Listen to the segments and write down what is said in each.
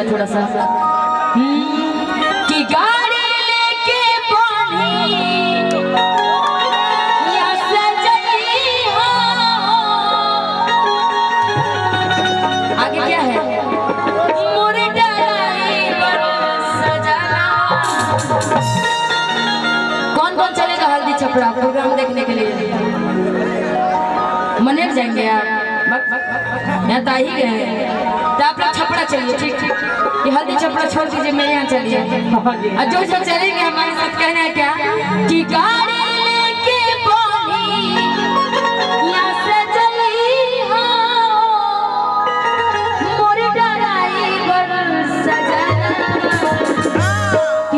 चलिएगा थोड़ा सा कि गाड़ी लेके आगे क्या है कौन कौन चलेगा हल्दी छपरा प्रोग्राम देखने के लिए? मनेर जाएंगे आप? यहाँ तो ही गए तो आप लोग छपरा चलिए। ठीक ये हल्दी छपरा छोड़ दीजिए, मेरे यहाँ चलिए। और जो जो चलेंगे हमारे साथ कहना है क्या कि गाड़ी लेके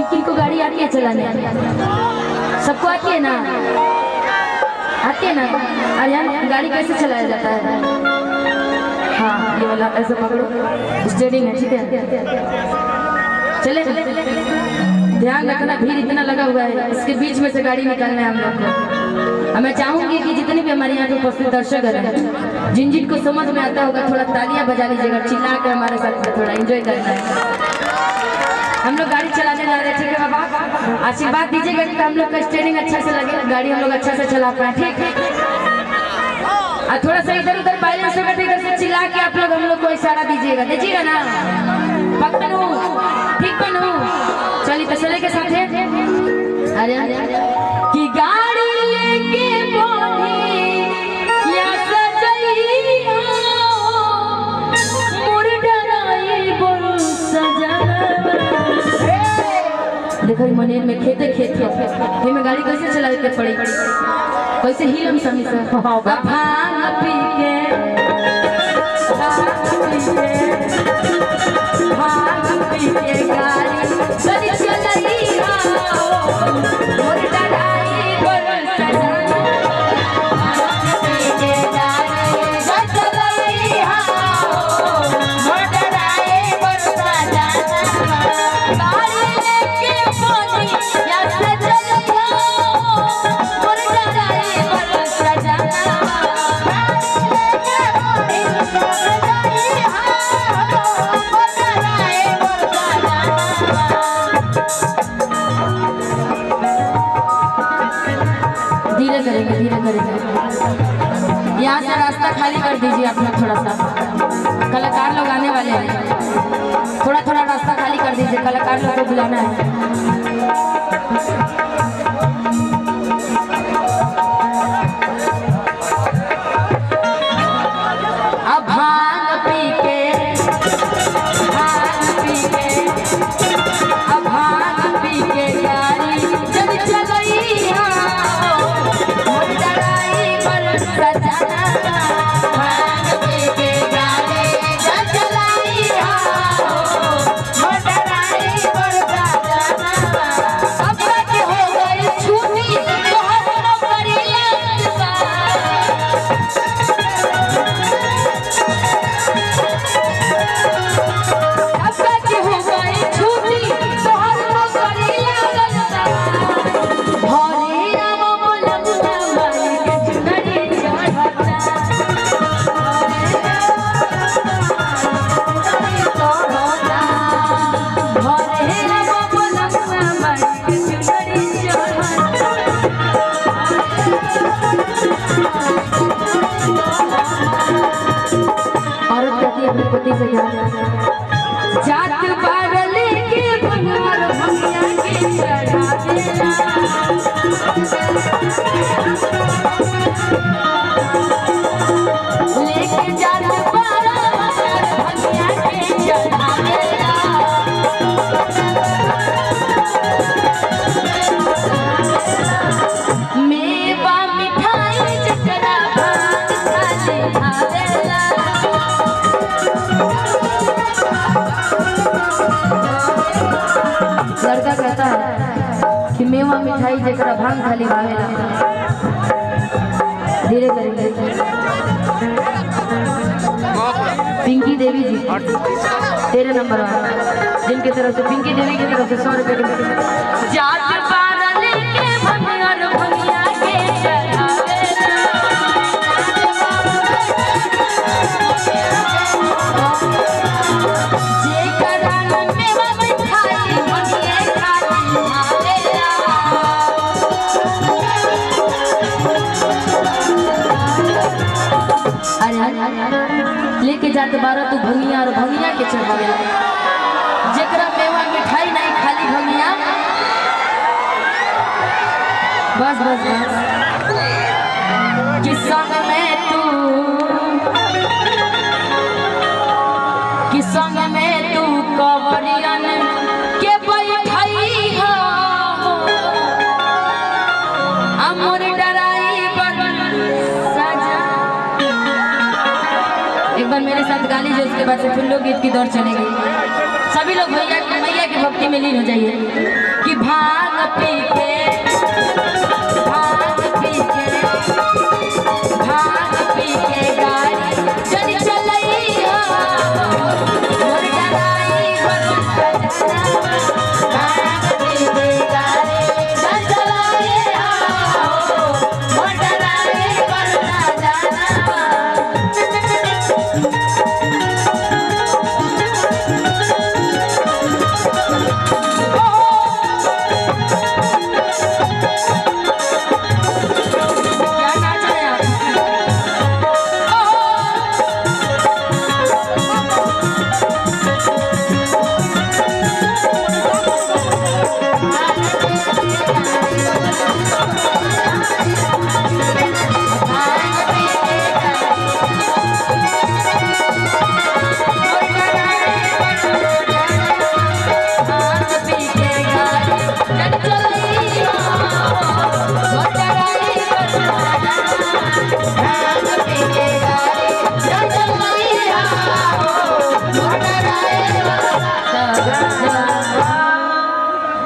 किनको गाड़ी आती है चलाने? सबको आती है ना? आती है ना? अरे गाड़ी कैसे चलाया जाता है? हाँ ये वाला ऐसे पकड़ो, स्टीयरिंग है। ठीक है चले ध्यान रखना, भीड़ इतना लगा हुआ है, इसके बीच में से गाड़ी निकालना है हम लोग को। मैं चाहूंगी कि जितने भी हमारे यहाँ के उपस्थित दर्शक हैं, जिन जिन को समझ में आता होगा थोड़ा तालियां बजा लीजिएगा, चिल्ला कर हमारे साथ थोड़ा एंजॉय करना है। हम लोग गाड़ी चलाने जा रहे हैं। ठीक है बाबा, आशीर्वाद दीजिएगा कि हम लोग का स्टीयरिंग अच्छा से लगे, गाड़ी हम लोग अच्छा से चला पाए। ठीक है और थोड़ा सा इधर उधर बैलेंस होगा, इधर से चिल्ला के आप लोग हम लोग को इशारा दीजिएगा, दीजिएगा ना? पकड़ू ठीक बनू। चलिए तो चले के साथ है। अरे कि गाड़ी लेके देखो मनेर में खेते खेत में गाड़ी कैसे चलावे के पड़ी, कैसे हिलम समी से भांग पी के गाड़ी चली चली मोर डराई बोल सजना धीरे करेंगे। यहाँ से रास्ता खाली कर दीजिए अपना, थोड़ा सा कलाकार लोग आने वाले हैं, थोड़ा थोड़ा रास्ता खाली कर दीजिए, कलाकार लोग को बुलाना है। अब भांग पी के अब भांग पी के गाड़ी जब चलई पति से जात बार लेके बनवार भैया के चढ़ा देना लेके जात बार भैया के चढ़ा देना मेवा मिठाई जकरा भात खाले आवेला लड़का कहता है कि मेवा मिठाई जकरा भांग खाली भावेला। धीरे करेंगे। पिंकी देवी जी 13 नंबर जिनके तरफ से पिंकी देवी की तरफ से 100 रुपए के चढ़ावेला के जात 12 तू भंगिया और भंगिया के चढ़ावेला, जेकरा मेवा मिठाई नहीं खाली भंगिया। बस बस बस कि संग में तू कवरियन के बैठाई हो अमर डराई सजा। एक बार मेरे साथ गा लीजिए, उसके बाद से फिर लोकगीत की दौर चलेगी। सभी लोग भैया मैया की भक्ति में लीन हो जाइए कि भांग पी के गाड़ी चली चलई हो मोर डराई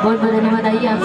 बहुत बहुत धन्यवाद। आइए।